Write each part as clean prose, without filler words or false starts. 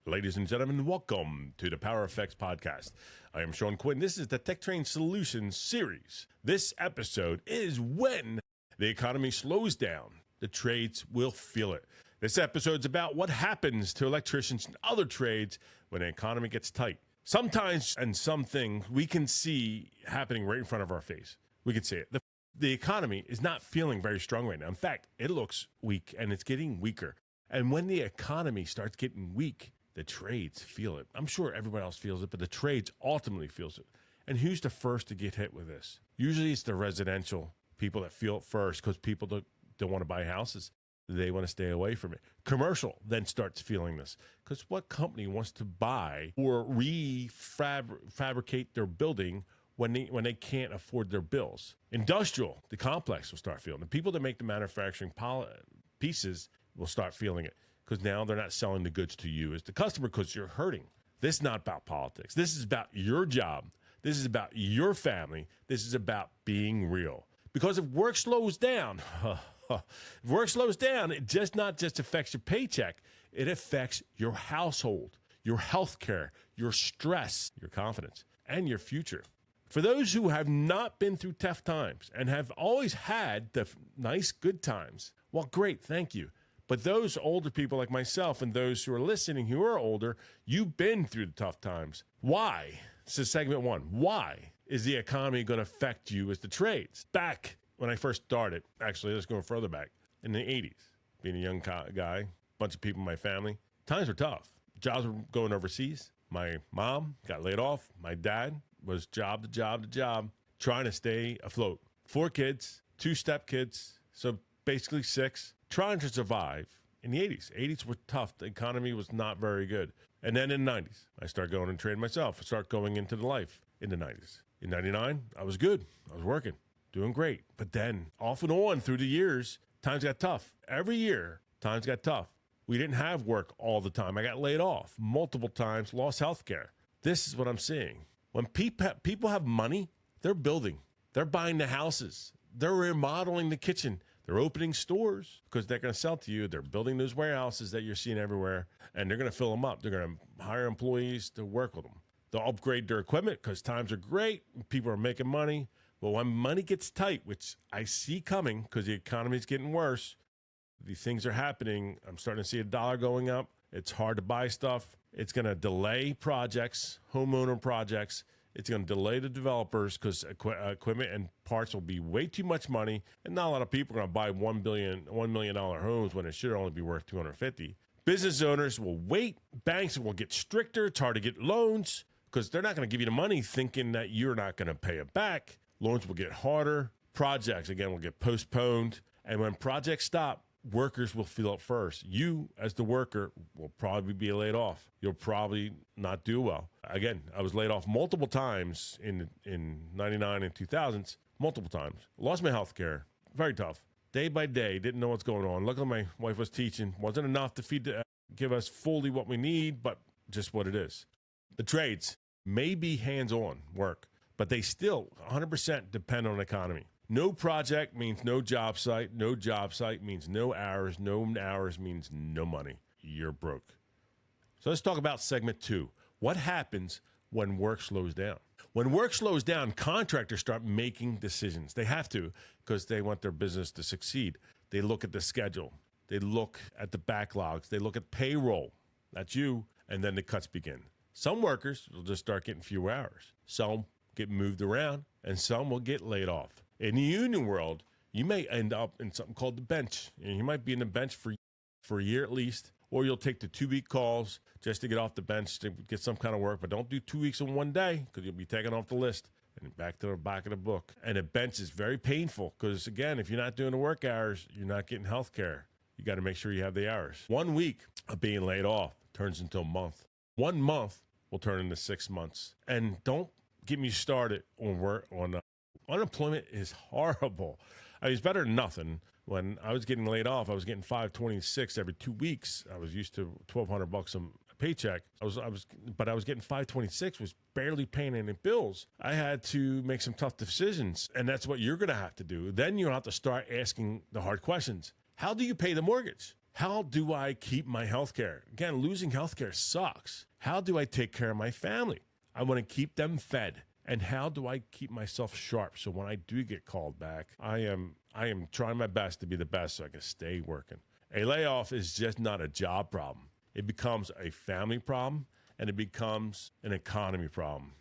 Ladies and gentlemen, welcome to the Power Effects Podcast. I am Sean Quinn. This is the Tech Train Solutions series. This episode is when the economy slows down. The trades will feel it. This episode's about what happens to electricians and other trades when the economy gets tight. Sometimes, and some things, we can see happening right in front of our face. We can see it. The economy is not feeling very strong right now. In fact, it looks weak, and it's getting weaker. And when the economy starts getting weak, the trades feel it. I'm sure everybody else feels it, but the trades ultimately feels it. And who's the first to get hit with this? Usually it's the residential people that feel it first because people don't want to buy houses. They want to stay away from it. Commercial then starts feeling this because what company wants to buy or fabricate their building when they can't afford their bills? Industrial, the complex will start feeling it. The people that make the manufacturing pieces will start feeling it because now they're not selling the goods to you as the customer because you're hurting. This is not about politics. This is about your job. This is about your family. This is about being real. Because if work slows down, it just not just affects your paycheck. It affects your household, your health care, your stress, your confidence, and your future. For those who have not been through tough times and have always had the nice, good times, well, great, thank you. But those older people like myself and those who are listening who are older, you've been through the tough times. Why? This is segment one. Why is the economy going to affect you as the trades? Back when I first started, actually, let's go further back, in the 80s, being a young guy, bunch of people in my family, times were tough. Jobs were going overseas. My mom got laid off. My dad was job to job to job, trying to stay afloat. 4 kids, 2 stepkids, so basically 6. Trying to survive in the 80s. 80s were tough. The economy was not very good. And then in the 90s, I started going and trading myself. I started going into the life in the 90s. In 99, I was good. I was working, doing great. But then off and on through the years, times got tough. Every year, times got tough. We didn't have work all the time. I got laid off multiple times, lost health care. This is what I'm seeing. When people have money, they're building. They're buying the houses. They're remodeling the kitchen. They're opening stores because they're going to sell to you. They're building those warehouses that you're seeing everywhere, and they're going to fill them up. They're going to hire employees to work with them. They'll upgrade their equipment because times are great. People are making money. But when money gets tight, which I see coming because the economy is getting worse, these things are happening. I'm starting to see a dollar going up. It's hard to buy stuff. It's going to delay projects, homeowner projects. It's going to delay the developers because equipment and parts will be way too much money, and not a lot of people are going to buy $1 million homes when it should only be worth $250. Business owners will wait. Banks will get stricter. It's hard to get loans because they're not going to give you the money thinking that you're not going to pay it back. Loans will get harder. Projects, again, will get postponed. And when projects stop, workers will feel it first. You, as the worker, will probably be laid off. You'll probably not do well. Again, I was laid off multiple times in 99 and 2000s, multiple times. Lost my health care. Very tough. Day by day, didn't know what's going on. Luckily, my wife was teaching. Wasn't enough to give us fully what we need, but just what it is. The trades may be hands-on work, but they still 100% depend on the economy. No project means no job site. No job site means no hours. No hours means no money. You're broke. So let's talk about segment 2. What happens when work slows down? When work slows down, contractors start making decisions. They have to because they want their business to succeed. They look at the schedule. They look at the backlogs. They look at payroll. That's you. And then the cuts begin. Some workers will just start getting fewer hours. Some get moved around, and some will get laid off. In the union world, you may end up in something called the bench. And you might be in the bench for a year at least, or you'll take the 2-week calls just to get off the bench to get some kind of work. But don't do 2 weeks in one day because you'll be taken off the list and back to the back of the book. And a bench is very painful because, again, if you're not doing the work hours, you're not getting health care. You got to make sure you have the hours. 1 week of being laid off turns into a month. 1 month will turn into 6 months. And don't get me started on work on unemployment is horrible. I mean, it's better than nothing. When I was getting laid off, I was getting $526 every 2 weeks. I was used to $1,200 a paycheck. I was getting $526, was barely paying any bills. I had to make some tough decisions, and that's what you're going to have to do. Then you'll have to start asking the hard questions. How do you pay the mortgage? How do I keep my health care? Again, losing health care sucks. How do I take care of my family? I want to keep them fed. And how do I keep myself sharp so when I do get called back, I am trying my best to be the best so I can stay working. A layoff is just not a job problem. It becomes a family problem, and it becomes an economy problem.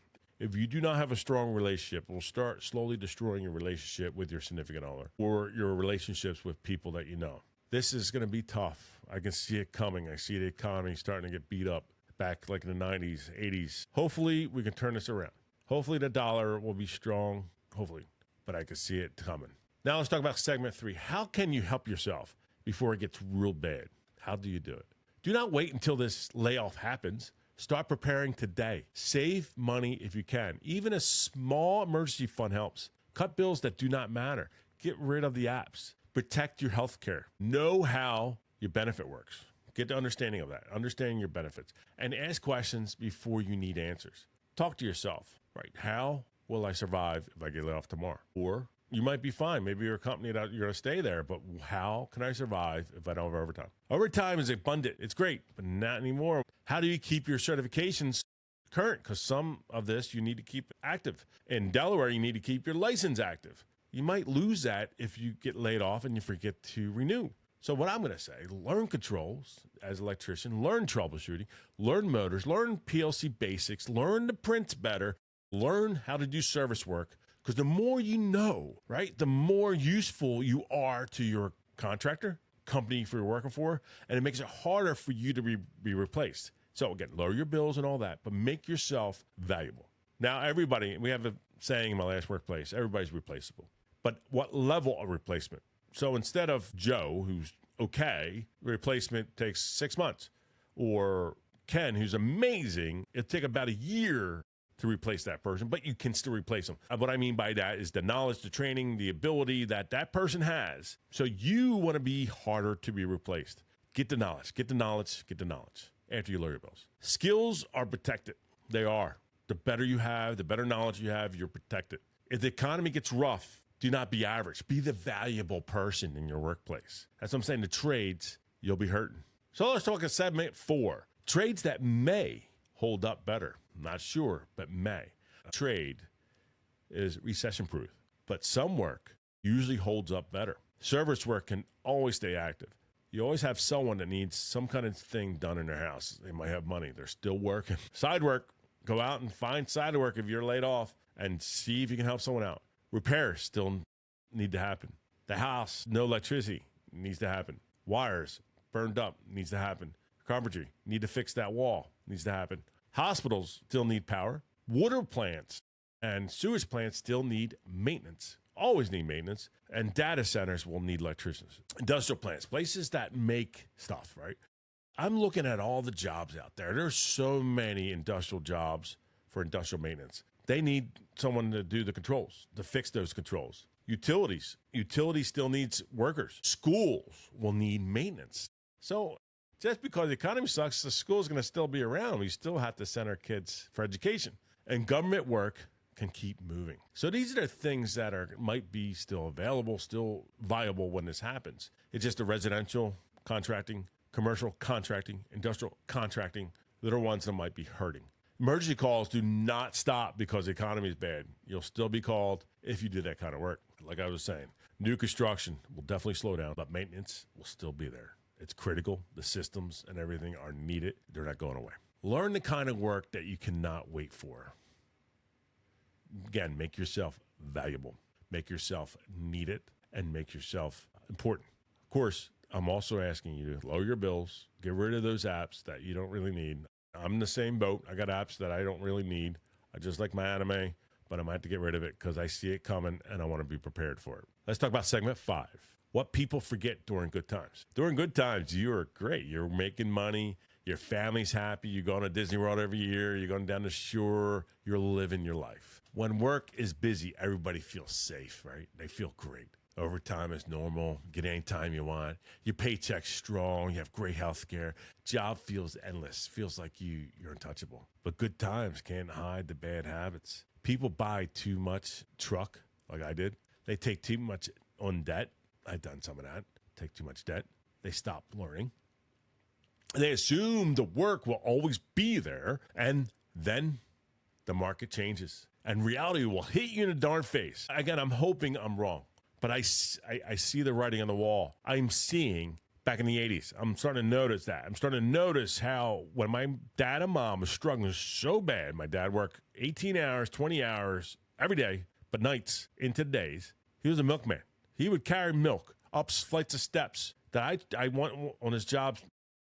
If you do not have a strong relationship, it will start slowly destroying your relationship with your significant other or your relationships with people that you know. This is going to be tough. I can see it coming. I see the economy starting to get beat up back like in the 90s, 80s. Hopefully, we can turn this around. Hopefully, the dollar will be strong. Hopefully. But I can see it coming. Now, let's talk about segment 3. How can you help yourself before it gets real bad? How do you do it? Do not wait until this layoff happens. Start preparing today. Save money if you can. Even a small emergency fund helps. Cut bills that do not matter. Get rid of the apps. Protect your health care. Know how your benefit works. Get the understanding of that. Understanding your benefits. And ask questions before you need answers. Talk to yourself, right? How will I survive if I get laid off tomorrow? Or you might be fine. Maybe you're a company that you're going to stay there, but how can I survive if I don't have overtime? Overtime is abundant. It's great, but not anymore. How do you keep your certifications current? Because some of this you need to keep active. In Delaware, you need to keep your license active. You might lose that if you get laid off and you forget to renew. So what I'm going to say, learn controls as an electrician, learn troubleshooting, learn motors, learn PLC basics, learn the prints better, learn how to do service work. Because the more you know, right, the more useful you are to your contractor, company you're working for, and it makes it harder for you to be replaced. So again, lower your bills and all that, but make yourself valuable. Now, everybody, we have a saying in my last workplace, everybody's replaceable. But what level of replacement? So instead of Joe, who's okay, replacement takes 6 months. Or Ken, who's amazing, it'll take about a year to replace that person, but you can still replace them. What I mean by that is the knowledge, the training, the ability that that person has. So you want to be harder to be replaced. Get the knowledge, get the knowledge, get the knowledge after you lower your bills. Skills are protected. They are. The better you have, the better knowledge you have, you're protected. If the economy gets rough, do not be average. Be the valuable person in your workplace. That's what I'm saying. The trades, you'll be hurting. So let's talk about segment 4. Trades that may hold up better. Not sure, but may. A trade is recession-proof, but some work usually holds up better. Service work can always stay active. You always have someone that needs some kind of thing done in their house. They might have money. They're still working. Side work, go out and find side work if you're laid off and see if you can help someone out. Repairs still need to happen. The house, no electricity, needs to happen. Wires, burned up, needs to happen. Carpentry, need to fix that wall, needs to happen. Hospitals still need power. Water plants and sewage plants still need maintenance, always need maintenance. And data centers will need electricians. Industrial plants, places that make stuff, right? I'm looking at all the jobs out there. There's so many industrial jobs for industrial maintenance. They need someone to do the controls, to fix those controls. Utilities still needs workers. Schools will need maintenance. So just because the economy sucks, the school's going to still be around. We still have to send our kids for education. And government work can keep moving. So these are the things that might be still available, still viable when this happens. It's just the residential contracting, commercial contracting, industrial contracting that are ones that might be hurting. Emergency calls do not stop because the economy is bad. You'll still be called if you do that kind of work. Like I was saying, new construction will definitely slow down, but maintenance will still be there. It's critical. The systems and everything are needed. They're not going away. Learn the kind of work that you cannot wait for. Again, make yourself valuable. Make yourself needed and make yourself important. Of course, I'm also asking you to lower your bills, get rid of those apps that you don't really need. I'm in the same boat. I got apps that I don't really need. I just like my anime, but I might have to get rid of it because I see it coming and I want to be prepared for it. Let's talk about segment 5. What people forget during good times. During good times, you're great. You're making money. Your family's happy. You're going to Disney World every year. You're going down the shore. You're living your life. When work is busy, everybody feels safe, right? They feel great. Overtime is normal. Get any time you want. Your paycheck's strong. You have great health care. Job feels endless. Feels like you're untouchable. But good times can't hide the bad habits. People buy too much truck, like I did. They take too much on debt. I've done some of that. Take too much debt. they stop learning. They assume the work will always be there, and then the market changes, and reality will hit you in the darn face. Again, I'm hoping I'm wrong, but I see the writing on the wall. I'm seeing back in the 80s. I'm starting to notice that. I'm starting to notice how when my dad and mom was struggling so bad, my dad worked 18 hours, 20 hours every day, but nights into days. He was a milkman. He would carry milk up flights of steps that I went on his job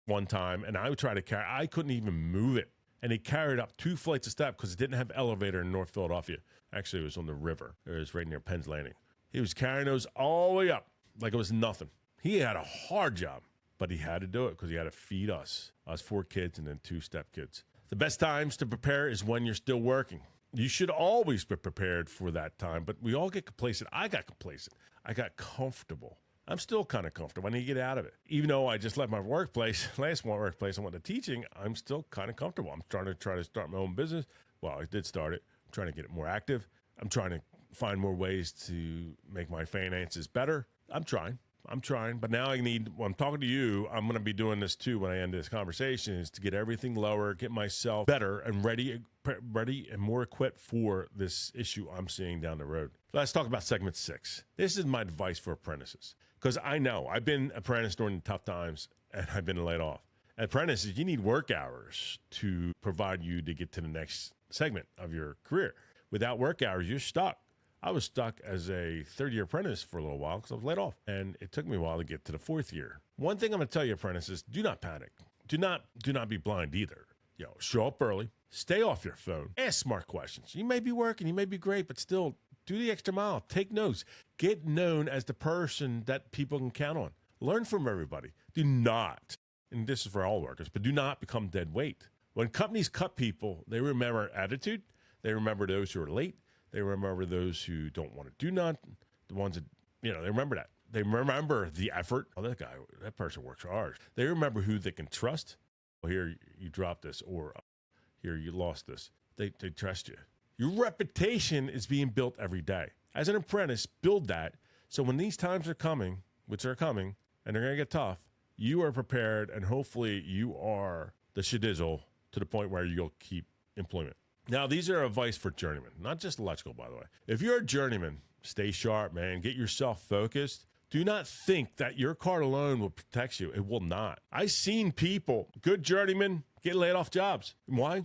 one time, and I would try to carry. I couldn't even move it. And he carried up 2 flights of steps because it didn't have elevator in North Philadelphia. Actually, it was on the river. It was right near Penn's Landing. He was carrying those all the way up like it was nothing. He had a hard job, but he had to do it because he had to feed us 4 kids and then 2 stepkids. The best times to prepare is when you're still working. You should always be prepared for that time, but we all get complacent. I got complacent. I got comfortable. I'm still kind of comfortable. I need to get out of it. Even though I just left my workplace, last workplace, I went to teaching, I'm still kind of comfortable. I'm trying to start my own business. Well, I did start it. I'm trying to get it more active. I'm trying to find more ways to make my finances better. I'm trying. But now when I'm talking to you, I'm going to be doing this too when I end this conversation, is to get everything lower, get myself better and ready and more equipped for this issue I'm seeing down the road. Let's talk about segment 6. This is my advice for apprentices, because I know I've been apprentice during the tough times and I've been laid off. Apprentices, you need work hours to provide you to get to the next segment of your career. Without work hours, you're stuck. I was stuck as a third-year apprentice for a little while because I was laid off, and it took me a while to get to the 4th year. One thing I'm going to tell you, apprentices, do not panic. Do not be blind either. Show up early, stay off your phone, ask smart questions. You may be working, you may be great, but still do the extra mile. Take notes. Get known as the person that people can count on. Learn from everybody. Do not, and this is for all workers, but do not become dead weight. When companies cut people, they remember attitude. They remember those who are late. They remember those who don't want to do nothing. The ones that, they remember that. They remember the effort. Oh, that person works hard. They remember who they can trust. Well, here, you dropped this, or here, you lost this. They trust you. Your reputation is being built every day. As an apprentice, build that. So when these times are coming, which are coming, and they're going to get tough, you are prepared, and hopefully you are the shadizzle to the point where you'll keep employment. Now, these are advice for journeymen, not just electrical, by the way. If you're a journeyman, stay sharp, man. Get yourself focused. Do not think that your card alone will protect you. It will not. I've seen people, good journeymen, get laid off jobs. Why?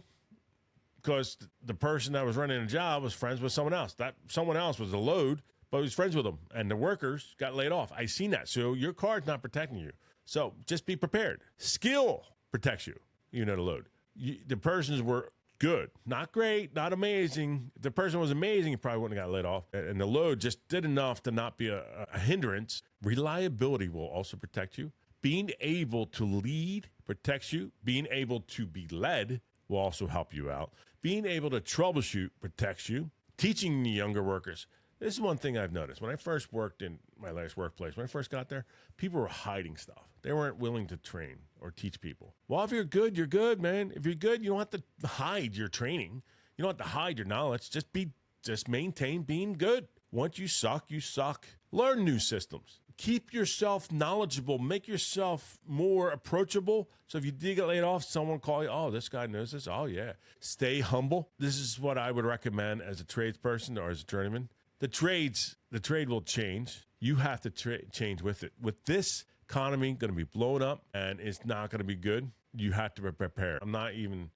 Because the person that was running a job was friends with someone else. That someone else was a load, but he was friends with them, and the workers got laid off. I've seen that. So your card's not protecting you. So just be prepared. Skill protects you. The load. The persons were good, not great, not amazing. If the person was amazing, he probably wouldn't have got laid off. And the load just did enough to not be a hindrance. Reliability will also protect you. Being able to lead protects you. Being able to be led will also help you out. Being able to troubleshoot protects you. Teaching the younger workers. This is one thing I've noticed. When I first worked in my last workplace, when I first got there, people were hiding stuff. They weren't willing to train or teach people. Well, if you're good, you're good, man. If you're good, you don't have to hide your training. You don't have to hide your knowledge. Just maintain being good. Once you suck, you suck. Learn new systems. Keep yourself knowledgeable. Make yourself more approachable. So if you do get laid off, someone call you, oh, this guy knows this. Oh, yeah. Stay humble. This is what I would recommend as a tradesperson or as a journeyman. The trade will change. You have to change with it. With this economy going to be blown up and it's not going to be good, you have to be prepared. I'm not even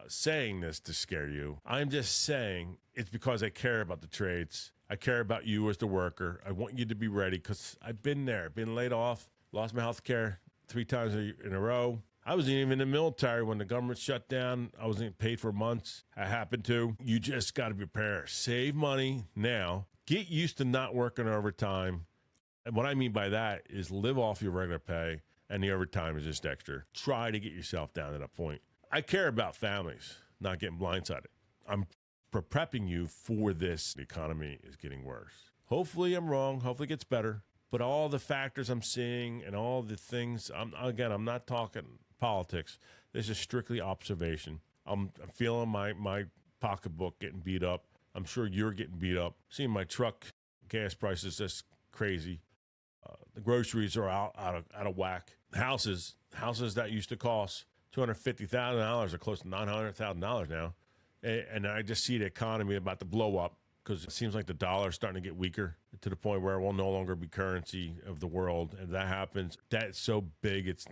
saying this to scare you. I'm just saying it's because I care about the trades. I care about you as the worker. I want you to be ready because I've been there, been laid off, lost my health care 3 times in a row. I wasn't even in the military when the government shut down. I wasn't paid for months. That happened too. You just got to prepare. Save money now. Get used to not working overtime. And what I mean by that is live off your regular pay, and the overtime is just extra. Try to get yourself down to that point. I care about families, not getting blindsided. I'm prepping you for this. The economy is getting worse. Hopefully I'm wrong. Hopefully it gets better. But all the factors I'm seeing and all the things, I'm not talking politics. This is strictly observation. I'm feeling my pocketbook getting beat up. I'm sure you're getting beat up. Seeing my truck gas prices just crazy. The groceries are out of whack. Houses that used to cost $250,000 are close to $900,000 now, and I just see the economy about to blow up because it seems like the dollar is starting to get weaker to the point where it will no longer be currency of the world. And if that happens, debt's so big, it's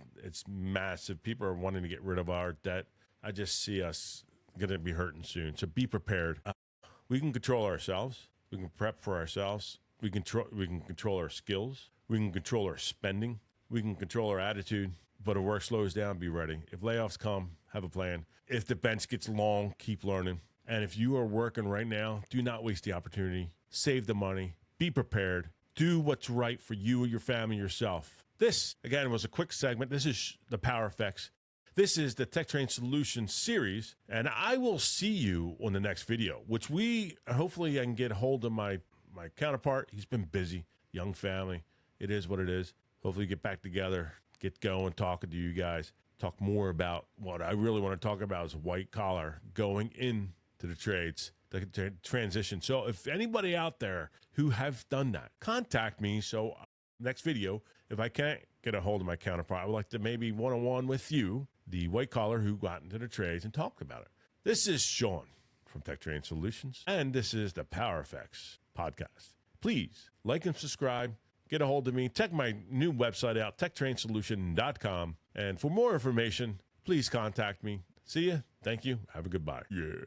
massive. People are wanting to get rid of our debt. I just see us going to be hurting soon. So be prepared. We can control ourselves. We can prep for ourselves. We can control our skills. We can control our spending. We can control our attitude. But if work slows down, be ready. If layoffs come, have a plan. If the bench gets long, keep learning. And if you are working right now, do not waste the opportunity. Save the money. Be prepared. Do what's right for you, your family, yourself. This, again, was a quick segment. This is the Power Effects. This is the Tech Train Solutions series, and I will see you on the next video, which hopefully I can get a hold of my counterpart. He's been busy, young family. It is what it is. Hopefully get back together, get going, talking to you guys, talk more about what I really want to talk about is white collar, going into the trades, the transition. So if anybody out there who have done that, contact me. So next video, if I can't get a hold of my counterpart, I would like to maybe one-on-one with you, the white collar who got into the trades, and talk about it. This is Sean from Tech Train Solutions, and this is the Power Effects podcast. Please like and subscribe. Get a hold of me. Check my new website out, techtrainsolution.com. And for more information, please contact me. See ya. Thank you. Have a good bye. Yeah.